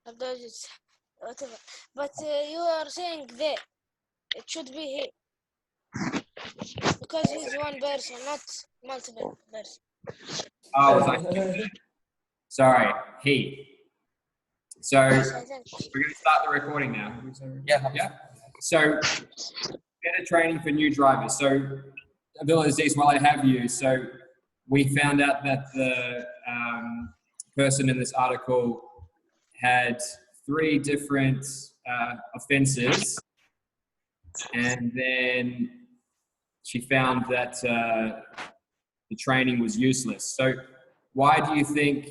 whatever. But you are saying they. It should be he. Because he's one person, not multiple person. Oh, was I? Sorry, he. So Yes, I think. we're going to start the recording now. Yeah. Yeah. So better training for new drivers. So Abdulaziz, while I have you, so we found out that the person in this article had 3 different offenses, and then she found that the training was useless. So why do you think,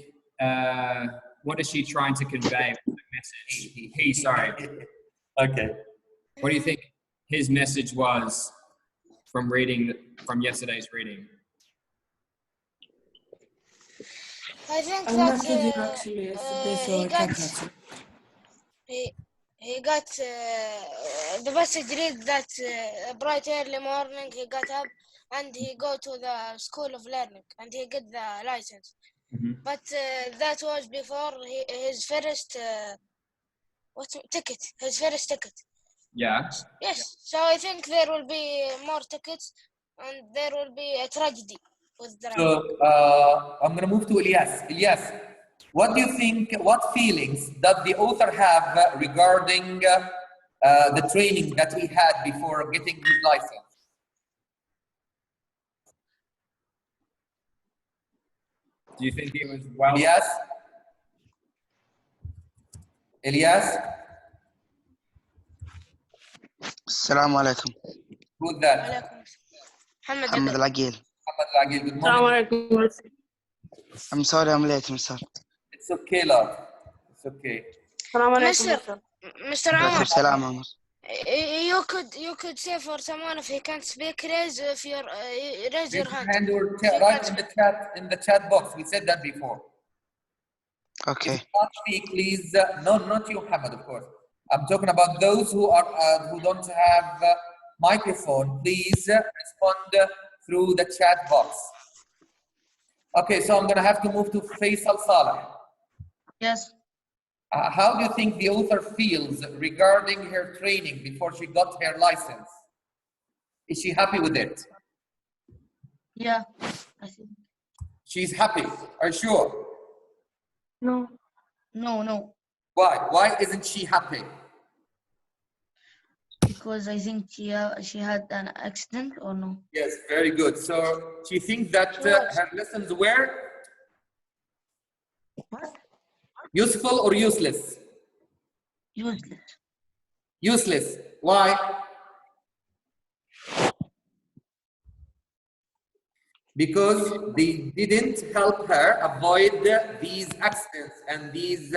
what is she trying to convey with the message? Sorry. Okay. What do you think his message was from yesterday's reading? I think I'm that not reading actually. he got the message read that bright early morning he got up and he go to the school of learning and he get the license. But that was before his first ticket. His first ticket. Yeah. Yes. So I think there will be more tickets and there will be a tragedy with driving. So I'm gonna move to Ilyas. Ilyas, what do you think? What feelings does the author have regarding the training that he had before getting his license? Do you think he was well? Ilyas? Ilyas? السلام عليكم. Who's that? محمد العقيل. Muhammad Al-Aqil, good morning. I'm sorry I'm late, Mr. It's okay, love. It's okay. Mr. Omar, السلام عمر. you could say for someone if he can't speak, raise your hand. Or right in the chat box. We said that before. Okay. If you can't speak, please. No, not you, Muhammad, of course. I'm talking about those who don't have microphone. Please respond through the chat box. Okay, so I'm gonna have to move to Faisal Saleh. Yes. How do you think the author feels regarding her training before she got her license? Is she happy with it? Yeah, I think. She's happy. Are you sure? No. No. Why? Why isn't she happy? Because I think she had an accident or no? Yes, very good. So she thinks that her lessons were What? useful or useless? Useless. Useless. Why? Because they didn't help her avoid these accidents and these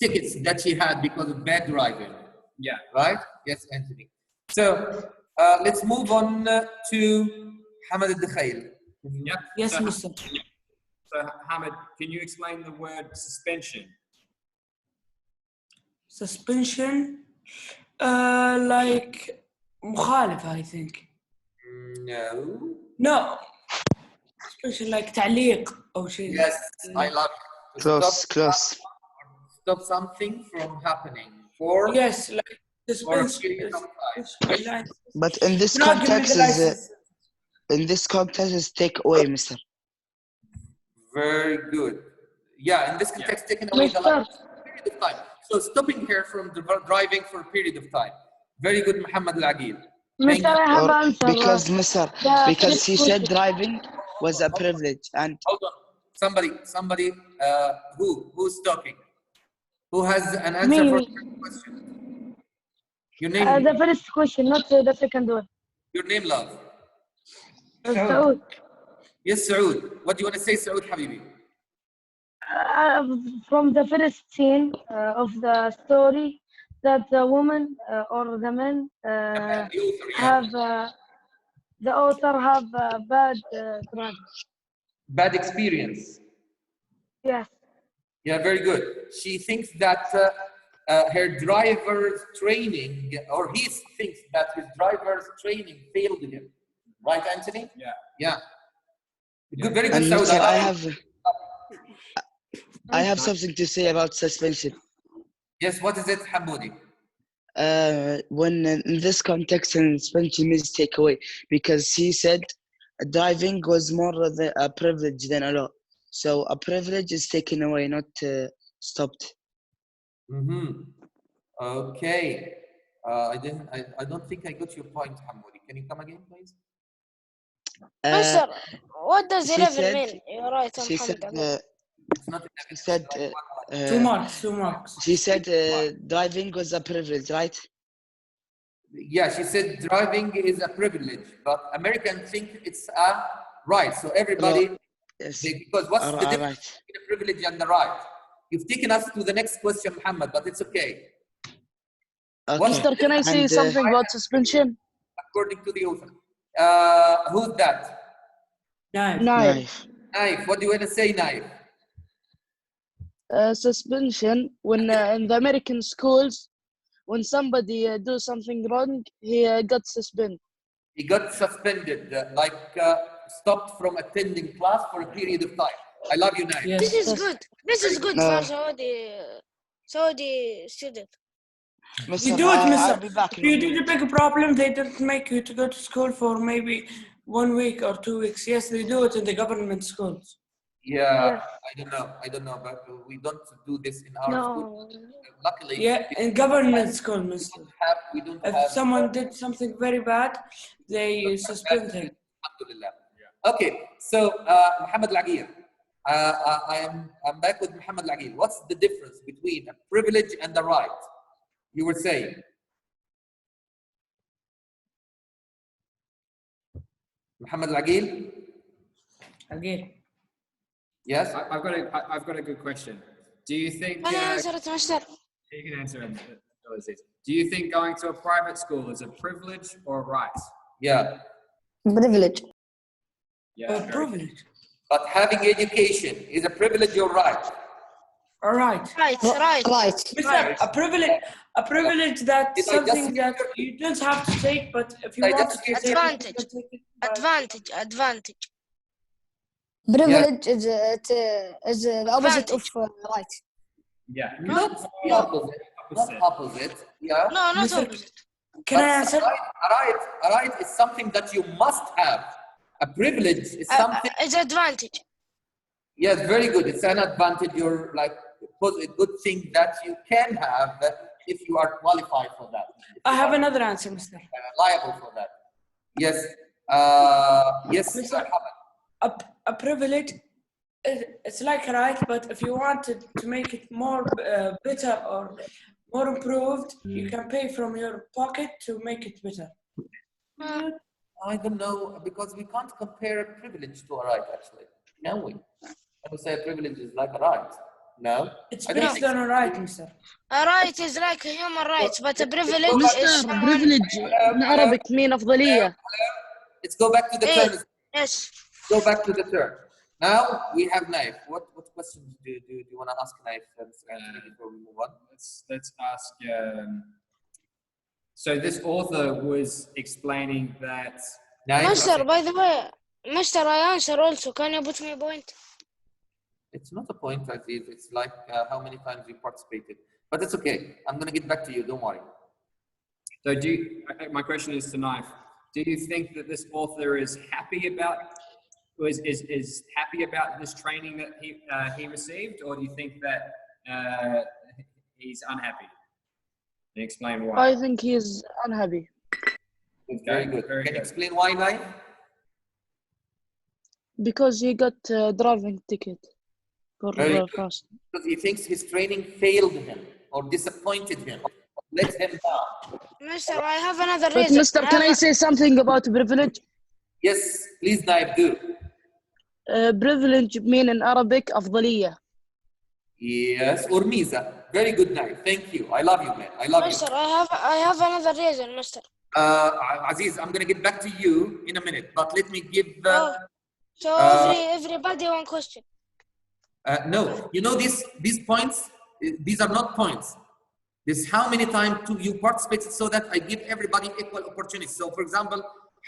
tickets that she had because of bad driving. Yeah. Right? Yes, Anthony. So let's move on to Hamad Al-Dakhail. Yep. Yes, so, Mr. So Hamid, can you explain the word suspension? Suspension, like مخالفة, I think. No. No. Suspension like تعليق أو شيء. Yes, I love it. Close. Stop something from happening. For Yes, like for a suspension. period of time. But in this Not giving context the license. is take away, Mr. Very good. Yeah, in this context, taking away the license for a period of time. So stopping her from driving for a period of time. Very good, Muhammad Al-Aqil. Mr. I have answer. Because he said driving was a privilege and Hold on. Somebody who's talking? Who has an answer Me. for the question? Your name? The first question, not the second one. Your name, love. Saud. Yes, Saud. What do you want to say, Saud Habibi? From the first scene of the story, that the woman or the man the author have bad drug. Bad experience. Yes. Yeah, very good. She thinks that her driver's training, or he thinks that his driver's training failed him. Right, Anthony? Yeah. Good, very good, and Saud. Mr. I have something to say about suspension. Yes, what is it, Hamoudi? When in this context, and suspension means take away, because he said driving was more a privilege than a law. So a privilege is taken away, not stopped. Okay. I don't think I got your point, Hamoudi. Can you come again, please? Mister, what does she 11 said- mean? You're right, She said, Muhammad. It's not she said, 2 marks, 2 marks. she said driving was a privilege, right? Yeah, she said driving is a privilege, but Americans think it's a right. So everybody, Yes. because what's the difference Right. between a privilege and the right? You've taken us to the next question, Muhammad, but it's okay. Okay. Mister, Can I say And, something about suspension? According to the author. Who's that? Knife. Knife. Naif. What do you want to say, Naif? Suspension, when in the American schools, when somebody do something wrong, he got suspended. He got suspended, stopped from attending class for a period of time. I love you, Naif. Yes. This is good. This is good No. for Saudi student. Mister, You do it, I'll mister. be back If in a you did a minute. big problem, they don't make you to go to school for maybe 1 week or 2 weeks. Yes, they do it in the government schools. Yeah, I don't know, but we don't do this in our school. No. Luckily, Yeah, in government school, mister. we don't If have. someone did something very bad, they suspend him. Alhamdulillah. Okay, so Muhammad Al-Aqir. I'm back with Muhammad Al-Aqir. What's the difference between a privilege and the right? You were saying. Muhammad Al-Aqir? Again. Yes? I've got a good question. Do you think Can I answer it, Mister? you can answer it, Abdulaziz. Do you think going to a private school is a privilege or a right? Yeah. Privilege. Yeah. very good. Privilege. But having education is a privilege or right? All right. Right, right. Right. Mister, a privilege that's Did I something just- that you don't have to take, but if you I want just- to take Advantage. it, you can take it by- Advantage. Privilege is the opposite of right. Yeah. Not opposite. Not opposite. Yeah. No, not Mister, opposite. Can I But answer? a right is something that you must have. A privilege is something. It's advantage. Yes, very good. It's an advantage. You're like a good thing that you can have if you are qualified for that. I have another answer, mister. Liable for that. Yes. Yes. Mister, a privilege, it's like a right, but if you wanted to make it more better or more improved, you can pay from your pocket to make it better. I don't know, because we can't compare a privilege to a right, actually. Can we? I would say a privilege is like a right. No? It's I don't based think on a right, mister. A right is like a human rights, but a privilege is Mister, someone. privilege in Arabic mean أفضلية. Let's go back to the Hey, turn. yes. Go back to the turn. Now we have Naif. What questions do you want to ask Naif, Mr. Anthony, before we move on? Let's ask. So this author was explaining that. Naif, Mister, by the way, Mister, I answer also. Can you put me a point? it's not a point, Aziz. It's like how many times you participated. But it's okay. I'm going to get back to you. Don't worry. So my question is to Naif. Do you think that this author is happy about, is happy about this training that he received, or do you think that he's unhappy? And explain why. I think he is unhappy Very good. Very Can you good. explain why, Naif? because he got driving ticket for Very good. fast. Because he thinks his training failed him or disappointed him, let him down. Mister, I have another But reason. Mister, can I say something about privilege? Yes, please, Naif, do. Privilege mean in Arabic أفضلية. Yes, or Miza. Very good, Naif. Thank you. I love you, man. I love Mister, you. I have another reason, Mister. Aziz, I'm going to get back to you in a minute, but let me give... So everybody one question. no, you know these points, these are not points. This is how many times you participated so that I give everybody equal opportunities. So for example,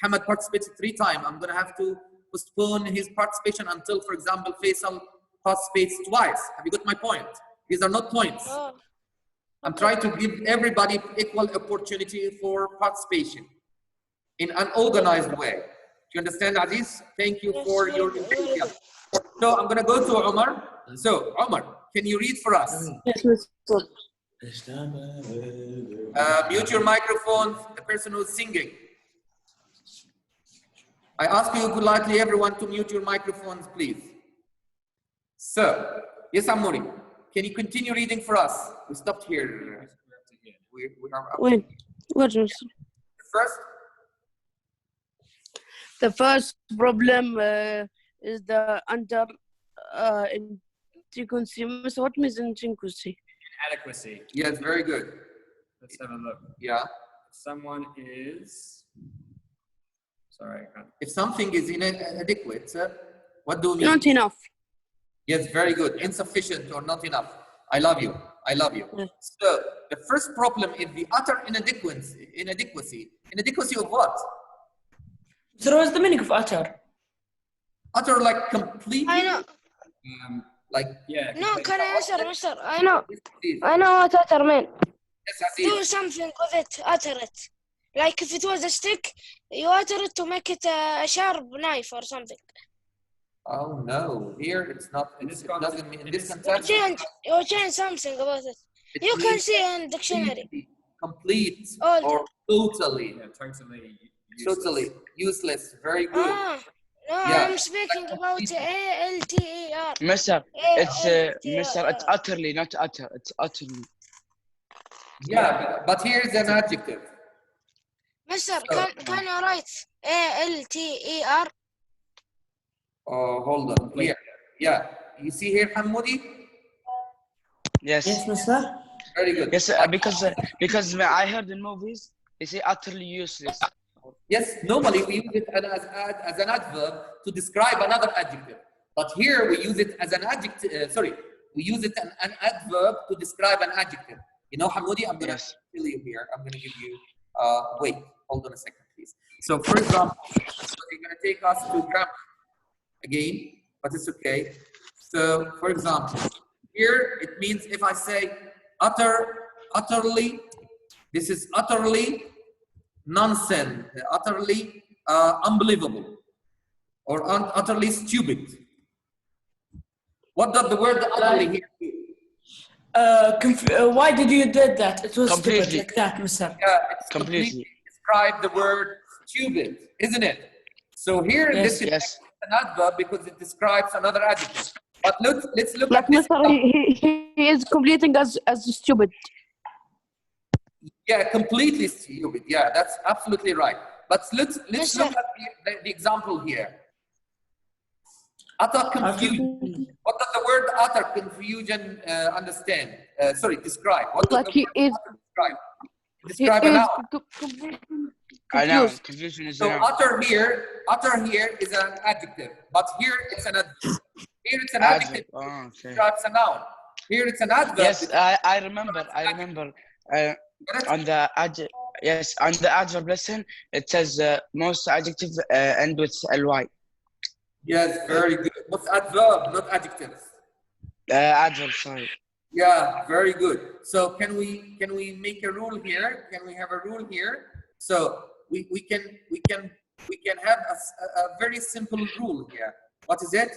Hamad participated 3 times. I'm going to have to postpone his participation until, for example, Faisal participates twice. Have you got my point? These are not points. Oh, I'm trying to give everybody equal opportunity for participation in an organized way. Do you understand, Aziz? Thank you for your enthusiasm. So I'm going to go to Omar. So, Omar, can you read for us? Yes, Mr. Mute your microphone, the person who's singing. I ask you politely, everyone, to mute your microphones, please. So, yes, Amori, can you continue reading for us? We stopped here. We are up. Wait, Mr. First, The first problem is the under inadequacy. Mr. What means inadequacy? Inadequacy. yes, very good. Let's have a look. Yeah. Someone is. Sorry, I can't. If something is inadequate, what do you mean? Not enough. Yes, very good. Insufficient or not enough. I love you. I love you. Yeah. So the first problem is the utter inadequacy. Inadequacy of what? So what's the meaning of utter? Utter like completely. I know. Like Yeah. No, can I answer, Mister? I know. please. I know what utter mean. Yes, Do Aziz. something with it. Utter it. Like if it was a stick, you utter it to make it a sharp knife or something. Oh no, here it's not. In this It doesn't mean in this You context. change something about it. it You can means see in dictionary. complete All or totally, Yeah, totally. Useless. totally useless. Very good. Ah, no, Yeah. I'm speaking about ALTER. Mister, it's Mister. It's utterly, not utter. It's utterly. Yeah, but here is an adjective. Mister, So- can you write ALTER? Oh, hold on. Here. Yeah. You see here, Hamoudi? Yes. Yes, Mister. Very good. Yes, because I heard in movies they say utterly useless. Yes, normally we use it as an adverb to describe another adjective. But here we use it as an adjective, we use it an adverb to describe an adjective. You know, Hamoudi, I'm going to Yes. tell you here. I'm going to give you, wait, hold on a second, please. So for example, you're going to take us to grammar again, but it's okay. So for example, here it means if I say utterly, this is utterly nonsense, utterly unbelievable, or utterly stupid. What does the word utterly here do? Why did you did that? It was stupid Completely. like that, Mister. Yeah, it's Completely. describe the word stupid, isn't it? So here Yes, this is yes. an adverb because it describes another adjective. But let's look Like at this. Mister, he is completing as stupid. Yeah, completely stupid. Yeah, that's absolutely right. But let's Yes, look sir. at the example here. Utter confusion. What does the word utter confusion understand? Describe. What does Like the he word is. utter describe? He Describe a is noun. completely I know. confused. Confusion is So a noun. utter here is an adjective, but here it's an adverb. Here it's an adjective. Adverb. Oh, okay. Describes a noun. Here it's an adverb. Yes, I remember. On the adjective. Yes, on the adverb lesson, it says most adjectives end with ly. Yes, very good. What's adverb, not adjectives? Adverb, sorry. Yeah, very good. So can we make a rule here? Can we have a rule here? So we can have a very simple rule here. What is it?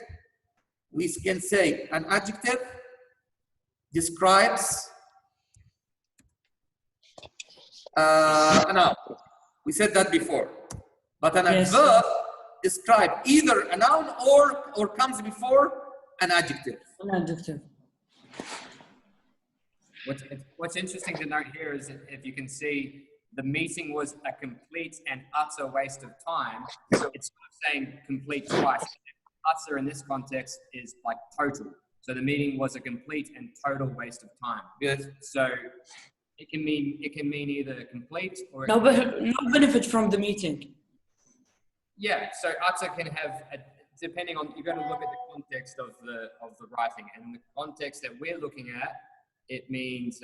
We can say an adjective describes a noun. We said that before. But an Yes. adverb describes either a noun or comes before an adjective. An adjective. What's interesting to note here is that if you can see, the meeting was a complete and utter waste of time. It's sort of saying complete twice. Utter in this context is like total. So the meeting was a complete and total waste of time. Yes. So it can mean either complete or No benefit from the meeting. yeah. So utter can have depending on, you've got to look at the context of the writing, and in the context that we're looking at, it means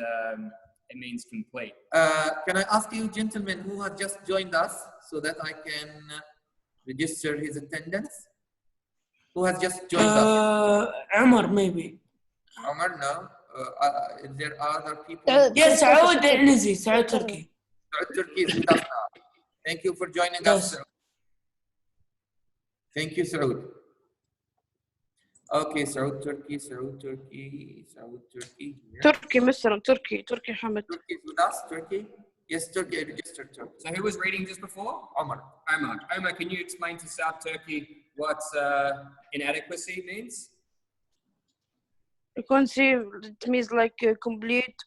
complete. Can I ask you, gentlemen, who have just joined us so that I can register his attendance? Who has just joined us? Omar, maybe. Omar, no. Is there other people? Yes, سعود عنزي سعود تركي. Saud Turkey is with us now. Thank you for joining us. Yes. Saud. Thank you, Saud. Okay, Saud Turkey. Here. تركي مستر تركي حمد. Turkey is with us, Turkey? Yes, Turkey, registered Turkey. So who was reading just before? Omar. Omar, can you explain to South Turkey what inadequacy means? You can see it means like complete.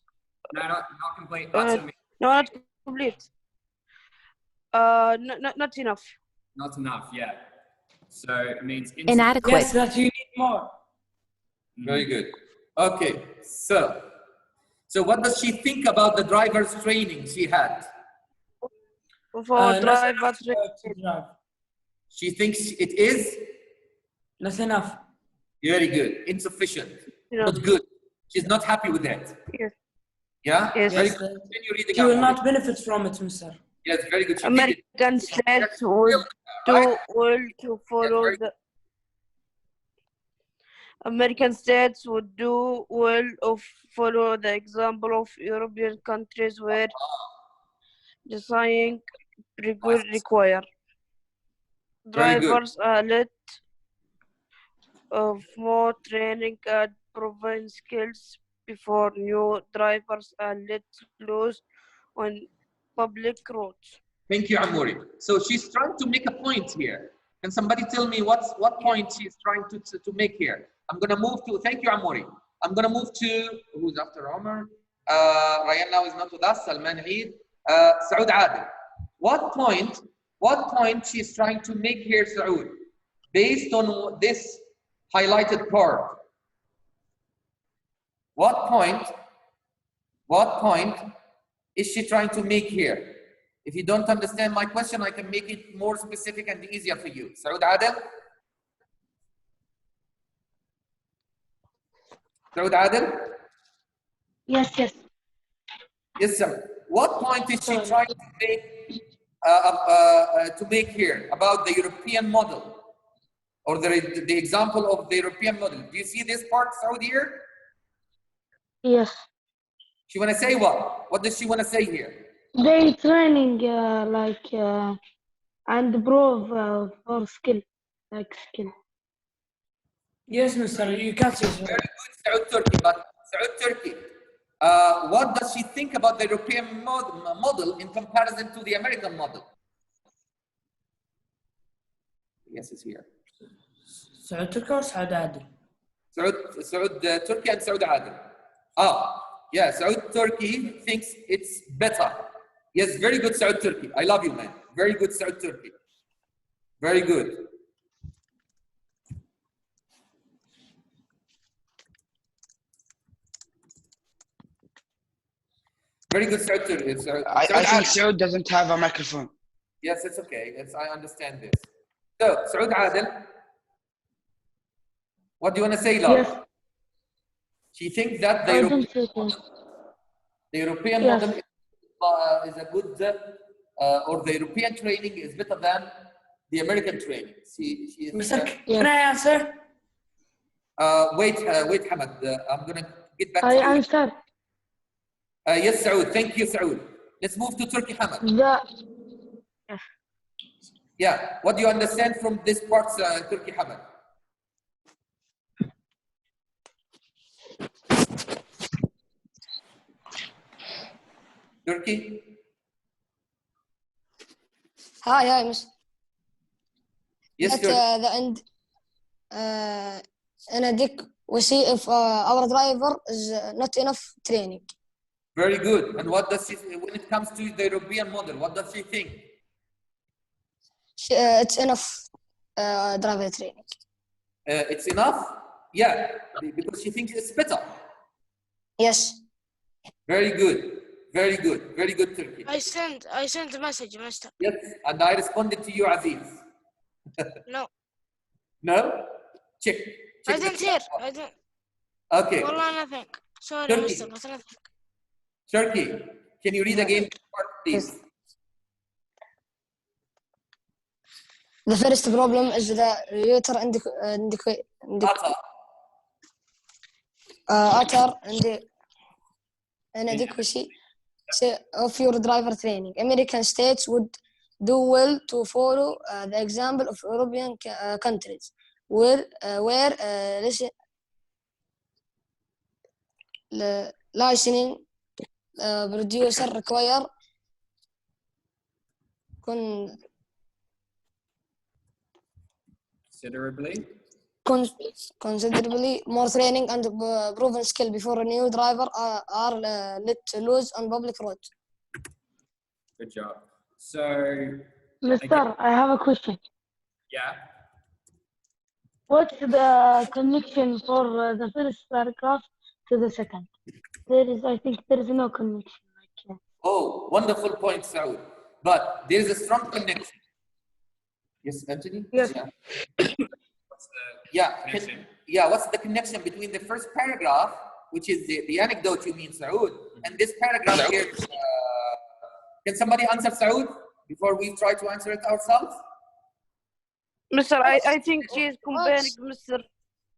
No, not complete. Utter means No, not complete. Not enough. not enough, yeah. So it means Inadequate. Yes, that you need more. Very good. Okay, so what does she think about the driver's training she had? For Not drive, enough to drive. She thinks it is Not enough. very good, insufficient, Yeah. not good. She's not happy with that. Yes. Yeah? Yes. Very Yes, good. Continue reading She will out. not benefit from it, Mr. Yes, very good. She did it. American states would do well to follow the. American states would do well of follow the example of European countries where designing require Very good. drivers a lot of more training and proven skills before new drivers are let loose on public roads. Thank you, Amouri. So she's trying to make a point here. Can somebody tell me what point she's trying to make here? I'm going to move to, thank you, Amouri. I'm going to move to, who's after Omar? Ryan now is not with us, Salman Eid. Saud Adil. What point she's trying to make here, Saud? Based on this highlighted part. What point is she trying to make here? If you don't understand my question, I can make it more specific and easier for you. Saud Adil? Saud Adil? Yes, yes. Yes, sir. What point is she trying to make here about the European model? Or the example of the European model? Do you see this part, Saud, here? Yes. She want to say what? What does she want to say here? They training and prove for skill, like skill. Yes, Mr. You can say so. Very good, Saud Turkey. But Saud Turkey, what does she think about the European model in comparison to the American model? Yes, it's here. سعود تركي or سعود عادل? Saud Turkey and Saud Adil. Yeah, Saud Turkey thinks it's better. Yes, very good, Saud Turkey. I love you, man. Very good, Saud Turkey. Very good. Very good, Saud Turkey. I think Saud doesn't have a microphone. Yes, it's okay. I understand this. So, Saud Adil, what do you want to say, love? Yes. She thinks that the I European don't think so. The European Yes. model is a good, or the European training is better than the American training. She is, Mr. Can I answer? wait, Hamad. I'm going to get back I to you. answer. Yes, Saud. Thank you, Saud. Let's move to Turkey, Hamad. Yeah. What do you understand from this part, Turkey, Hamad? Turkey? Hi, Miss. Yes, At Turkey. the end, we see if our driver is not enough training. Very good. And what does she, when it comes to the European model, what does she think? It's enough driver training. It's enough? Yeah, because she thinks it's better. Yes. Very good. Very good. Very good, Turkey. I sent a message, Mister. Yes, and I responded to you, Aziz. No, No? Check. I didn't hear. I didn't. Okay. Wallah, nothing. Sorry, Turkey. Mister, but nothing. Turkey, can you read again this part, please? The first problem is the router utter and the inadequacy of your driver training. American states would do well to follow the example of European countries where licensing producer require considerably more training and proven skill before a new driver are let loose on public roads. Good job. So, Mister, I have a question. yeah. What's the connection for the first paragraph to the second? I think there is no connection. Oh, wonderful point, Saud. But there is a strong connection. Yes, Anthony? Yes. Yeah. What's the connection? What's the connection between the first paragraph, which is the anecdote you mean, Saud, and this paragraph here? Can somebody answer, Saud, before we try to answer it ourselves? Mister, I think she is comparing Mister.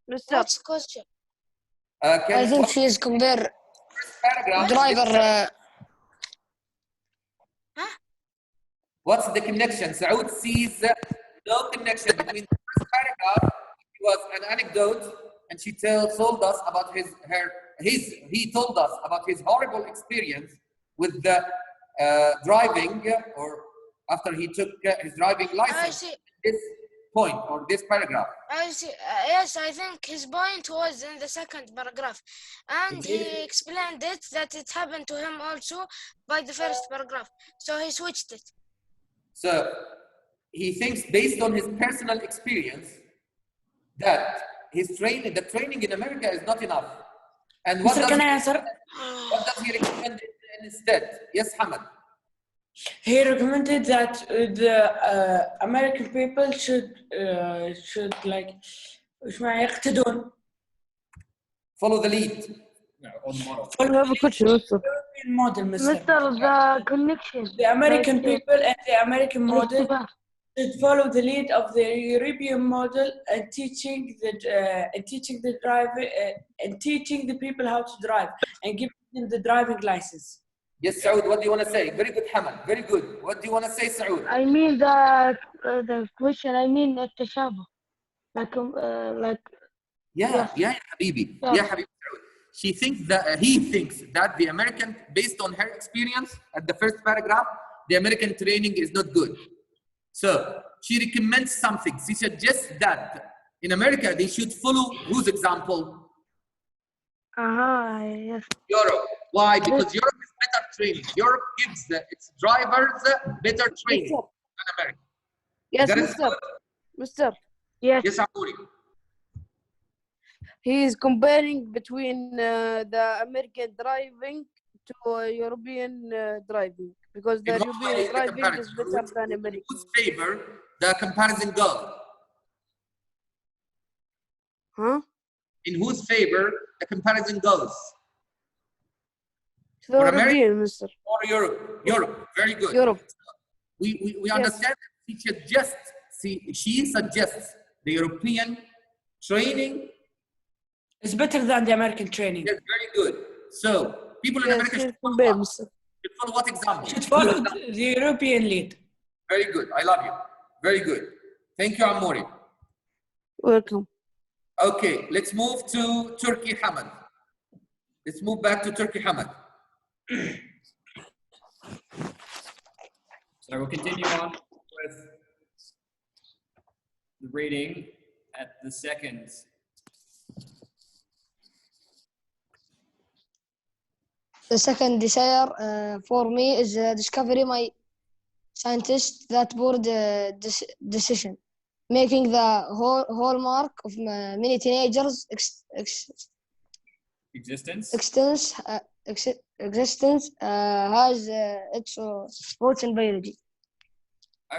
What's the question? I think she is compare driver. What's the connection? Saud sees no connection between the first paragraph, which was an anecdote, and she told us about he told us about his horrible experience with the driving, or after he took his driving license. This point or this paragraph. I see. Yes, I think his point was in the second paragraph, and he explained that it happened to him also by the first paragraph, so he switched it. So he thinks, based on his personal experience, that the training in America is not enough. And what Can I answer? What does he recommend instead? Yes, Hamad. He recommended that the American people should like يقتدون. Follow the lead. On the model. I have a question, Mister. European model, Mister. Mister, the connection. The American people and the American model should follow the lead of the European model and teaching the driver and teaching the people how to drive and giving them the driving license. Yes, Saud, what do you want to say? Very good, Hamad. Very good. What do you want to say, Saud? I mean the question. I mean التشابه. Like. Yeah, Habibi. Yeah, Habibi. He thinks that the American, based on her experience at the first paragraph, the American training is not good. So she recommends something. She suggests that in America they should follow whose example? Yes. Europe. Why? Because Europe is better training. Europe gives its drivers better training than America. Yes, Mister. Yes. Yes, Amouri. He is comparing between the American driving to European driving because the European driving is better than American. In whose favor the comparison goes? Huh? In whose favor the comparison goes? To the European, Mister. Or Europe? Europe. Very good. Europe. We understand that she suggests the European training is better than the American training. Yes, very good. So people in America should follow what example? Should follow the European lead. Very good. I love you. Very good. Thank you, Amouri. Welcome. Okay, let's move to Turkey, Hamad. Let's move back to Turkey, Hamad. So we'll continue on with the reading at the second. The second desire for me is discovery my scientist that board decision, making the hallmark of many teenagers' existence has its roots in biology.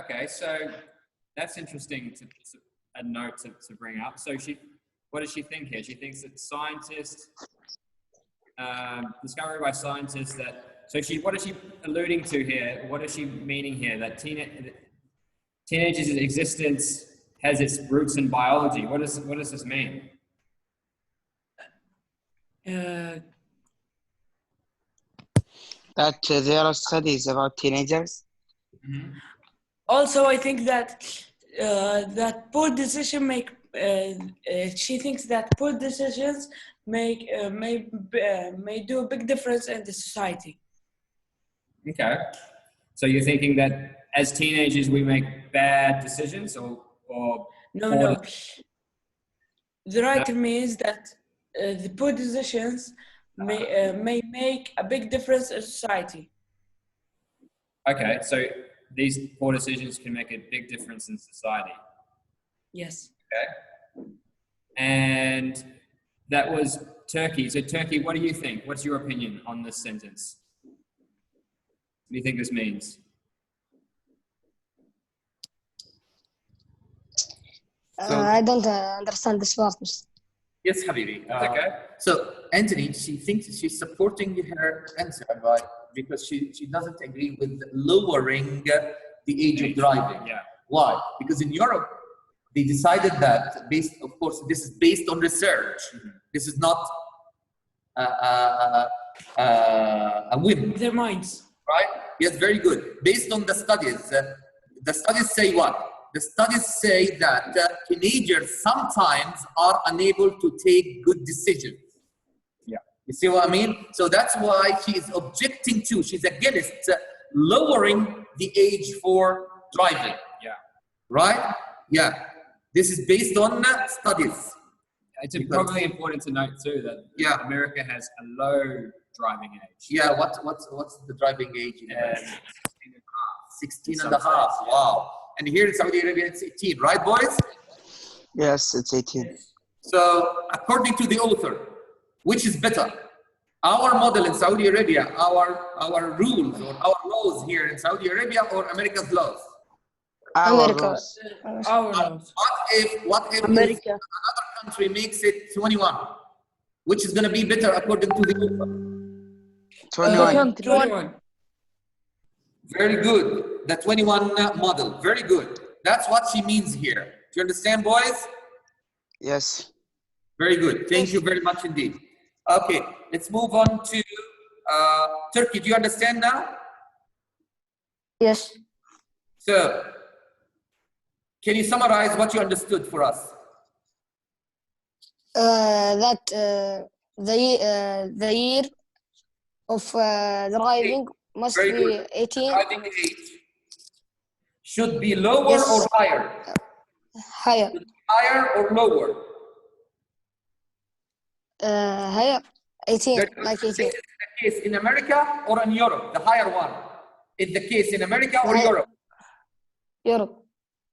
Okay, so that's interesting a note to bring up. So what does she think here? She thinks that scientists, discovery by scientists that, what is she alluding to here? What is she meaning here? That teenagers' existence has its roots in biology. What does this mean? Uh, That there are studies about teenagers. also, I think that that poor decision make. She thinks that poor decisions may do a big difference in the society. Okay. So you're thinking that as teenagers we make bad decisions, or No. The writer means that the poor decisions may make a big difference in society. okay, so these poor decisions can make a big difference in society. Yes. Okay. And that was Turkey. So Turkey, what do you think? What's your opinion on this sentence? What do you think this means? I don't understand this part. Yes, Habibi. Okay. So Anthony, she thinks she's supporting her answer because she doesn't agree with lowering the age of driving. Yeah. Why? Because in Europe, they decided that of course, this is based on research. This is not a whim. Their minds. Right? Yes, very good. Based on the studies say what? The studies say that teenagers sometimes are unable to take good decisions. Yeah. You see what I mean? So that's why she is objecting to, she's against lowering the age for driving. Yeah. Right? Yeah. This is based on studies. It's probably important to note too that America has a low driving age. Yeah. What's the driving age in America? 16 and a Some half. states, yeah. Wow. And here in Saudi Arabia, it's 18, right, boys? Yes, it's 18. So, according to the author, which is better? Our model in Saudi Arabia, our rules or our laws here in Saudi Arabia, or America's laws? America. Our laws. What if America. another country makes it 21? Which is going to be better according to the author? 21. 21. Very good. The 21 model. Very good. That's what she means here. Do you understand, boys? Yes. Very good. Thank you very much indeed. Okay, let's move on to Turkey. Do you understand now? Yes. So, can you summarize what you understood for us? That the year of driving must Very be good. 18. Driving age should be lower Yes. or higher? Higher. Higher or lower? Higher. 18. Very good. Like This 18. is the case in America or in Europe? The higher one. Is the case in America or Higher. Europe? Europe.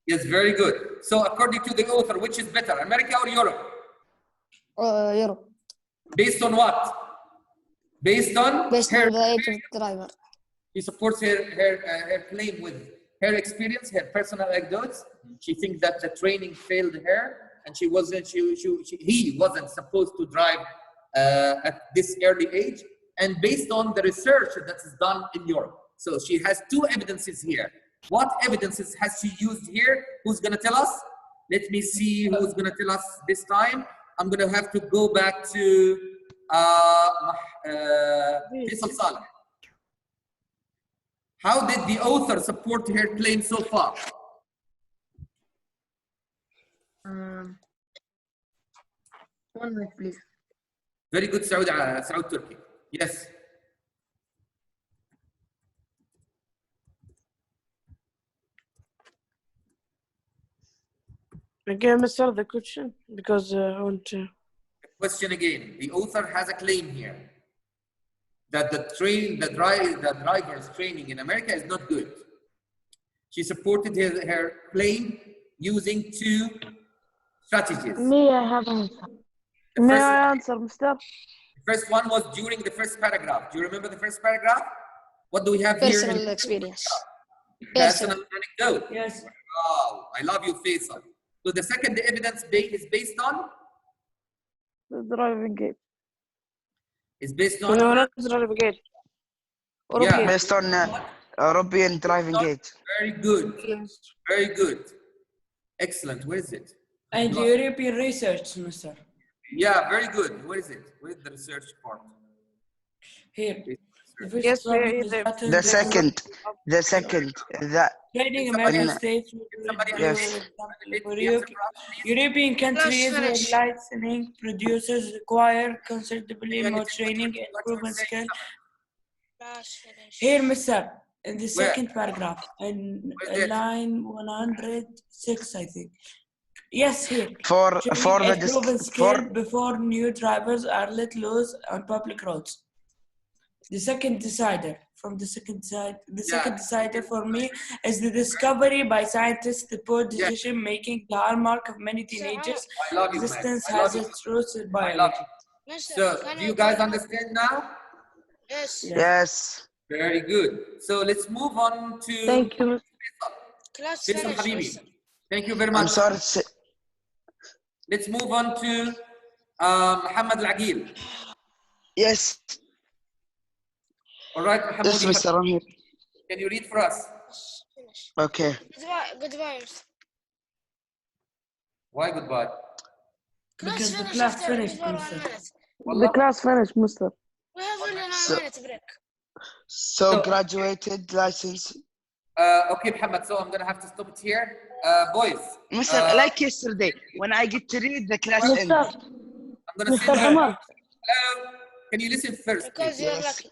Yes, very good. So according to the author, which is better, America or Europe? Europe. Based on what? Based on Based her on the age of the driver. She supports her claim with her experience, her personal anecdotes. She thinks that the training failed her, and he wasn't supposed to drive at this early age. And based on the research that is done in Europe, so she has two evidences here. What evidences has she used here? Who's going to tell us? Let me see who's going to tell us this time. I'm going to have to go back to Faisal Saleh. How did the author support her claim so far? One minute, please. Very good, Saud Turki. Yes. Again, Mr. The question, because I want to. Question again. The author has a claim here that the driver's training in America is not good. She supported her claim using two strategies. Me, I have an answer. May I answer, Mr.? The first one was during the first paragraph. Do you remember the first paragraph? What do we have here? Personal experience. Personal anecdote. Yes. Wow, I love you, Faisal. So the second evidence is based on? The driving game. Is based on? No, not driving game. Yeah. Based on European driving age. Very good. Very good. Excellent. Where is it? And European research, Mr. Yeah, very good. Where is it? Where is the research part? Here. The first Yes, problem here is is button The to second, that trading Somebody- American and- states somebody for Yes. European countries where finish. licensing producers require considerably Can you more take training what and you're proven saying, skill. Last finish. Here, Mr. In the Where? second paragraph, in Where's it? line 106, I think. Yes, here. for Training the at proven for skill before new drivers are let loose on public roads. The second decider second decider for me is the discovery by scientists, the poor decision making, the hallmark of many teenagers. I love you, man. Existence I love has you. its roots in I love biology. you. Mister, So, can do you guys call- understand now? Yes. yes. Very good. So let's move on to Thank you. Class Faisal finish. Habibi. Mister. Thank you very I'm much. sorry to say, Let's move on to Muhammad Al-Aqil. yes. All right, Muhammad, Yes, Mr. I'm here. can you read for us? Finish. Okay. Goodbye, Mister. Why goodbye? Because the finish class after finished, before Mister. 1 minute. The Wallah. class finished, Mister. We have only 9 So- minutes break. So No. graduated license, Okay, Muhammad, so I'm going to have to stop it here. Boys, Mr. Like yesterday, when I get to read the class Mister, ends. I'm going to Mr. send her. Hamad. Hello? Can you listen first? Because please? you're Yes. lucky.